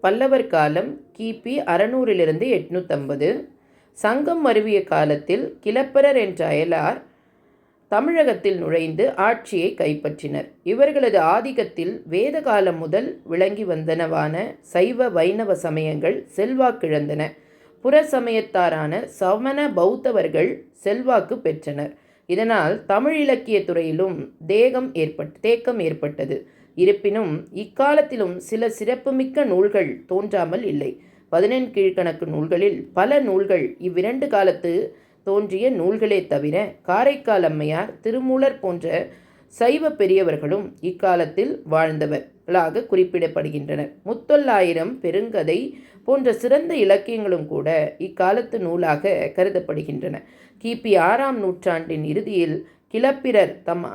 பல்லவர் காலம் கிபி 600 850. சங்கம் மருவிய காலத்தில் கிளப்பரர் என்ற அயலார் தமிழகத்தில் நுழைந்து ஆட்சியை கைப்பற்றினர். இவர்களது ஆதிக்கத்தில் வேத காலம் முதல் விளங்கி வந்தனவான சைவ வைணவ சமயங்கள் செல்வாக்கிழந்தன. புற சமயத்தாரான சமண பௌத்தவர்கள் செல்வாக்கு பெற்றனர். இதனால் தமிழ் இலக்கிய துறையிலும் தேக்கம் ஏற்பட்டது. இருப்பினும் இக்காலத்திலும் சில சிறப்புமிக்க நூல்கள் தோன்றாமல் இல்லை. 14 கீழ்க்கணக்கு நூல்களில் பல நூல்கள் இவ்விரண்டு காலத்து தோன்றிய நூல்களே தவிர காரைக்கால் அம்மையார், திருமூலர் போன்ற சைவ பெரியவர்களும் இக்காலத்தில் வாழ்ந்தவர்களாக குறிப்பிடப்படுகின்றனர். முத்தொள்ளாயிரம், பெருங்கதை போன்ற சிறந்த இலக்கியங்களும் கூட இக்காலத்து நூலாக கருதப்படுகின்றன. கிபி 6ஆம் நூற்றாண்டின் இறுதியில் கிளப்பிரர் தம்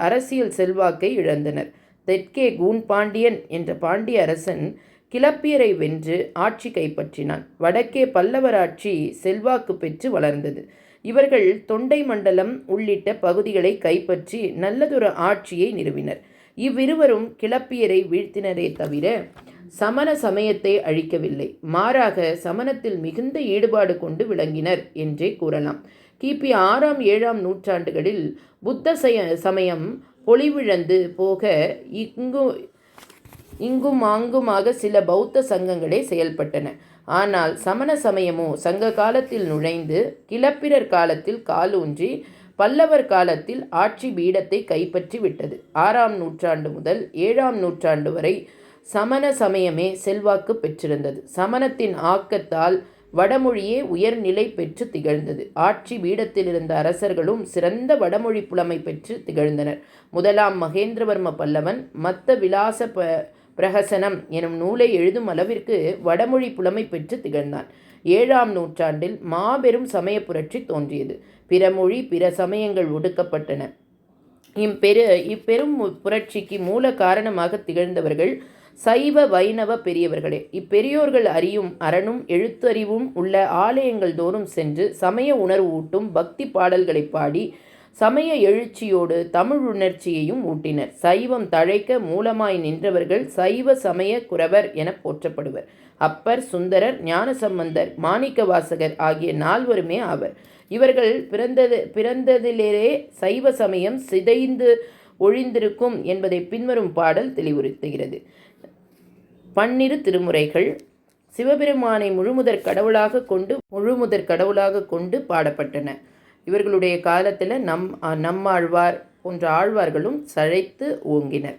அரசியல் செல்வாக்கை இழந்தனர். தெற்கே கூன் பாண்டியன் என்ற பாண்டிய அரசன் கிளப்பியரை வென்று ஆட்சி கைப்பற்றினான். வடக்கே பல்லவர் ஆட்சி செல்வாக்கு பெற்று வளர்ந்தது. இவர்கள் தொண்டை மண்டலம் உள்ளிட்ட பகுதிகளை கைப்பற்றி நல்லதொரு ஆட்சியை நிறுவினர். இவ்விருவரும் கிளப்பியரை வீழ்த்தினரே தவிர சமண சமயத்தை அழிக்கவில்லை. மாறாக சமணத்தில் மிகுந்த ஈடுபாடு கொண்டு விளங்கினர் என்றே கூறலாம். கிபி 6ஆம் 7ஆம் நூற்றாண்டுகளில் புத்த சமயம் பொலிவிழந்து போக இங்குமாங்குமாக சில பௌத்த சங்கங்களே செயல்பட்டன. ஆனால் சமண சமயமோ சங்க காலத்தில் நுழைந்து கிளப்பிரர் காலத்தில் காலூன்றி பல்லவர் காலத்தில் ஆட்சி பீடத்தை கைப்பற்றி விட்டது. 6ஆம் நூற்றாண்டு முதல் 7ஆம் நூற்றாண்டு வரை சமண சமயமே செல்வாக்கு பெற்றிருந்தது. சமணத்தின் ஆக்கத்தால் வடமொழியே உயர்நிலை பெற்று திகழ்ந்தது. ஆட்சி பீடத்தில் இருந்த அரசர்களும் சிறந்த வடமொழி புலமை பெற்று திகழ்ந்தனர். 1ஆம் மகேந்திரவர்ம பல்லவன் மத்த விலாச பிரஹசனம் எனும் நூலை எழுதும் அளவிற்கு வடமொழி புலமை பெற்று திகழ்ந்தான். 7ஆம் நூற்றாண்டில் மாபெரும் சமய புரட்சி தோன்றியது. பிற மொழி பிற சமயங்கள் ஒடுக்கப்பட்டன. இப்பெரும் புரட்சிக்கு மூல காரணமாக திகழ்ந்தவர்கள் சைவ வைணவ பெரியவர்களே. இப்பெரியோர்கள் அறியும் அறனும் எழுத்தறிவும் உள்ள ஆலயங்கள் தோறும் சென்று சமய உணர்வு ஊட்டும் பக்தி பாடல்களை பாடி சமய எழுச்சியோடு தமிழ் உணர்ச்சியையும் ஊட்டினர். சைவம் தழைக்க மூலமாய் நின்றவர்கள் சைவ சமய குரவர் என போற்றப்படுவர். அப்பர், சுந்தரர், ஞானசம்பந்தர், மாணிக்கவாசகர் ஆகிய 4வருமே ஆவர். இவர்கள் பிறந்ததிலேயே சைவ சமயம் சிதைந்து ஒழிந்திருக்கும் என்பதை பின்வரும் பாடல் தெளிவுறுத்துகிறது. 12 திருமுறைகள் சிவபெருமானை முழுமுதற் கடவுளாக கொண்டு பாடப்பட்டன. இவர்களுடைய காலத்தில் நம்மாழ்வார் போன்ற ஆழ்வார்களும் சழைத்து ஓங்கினர்.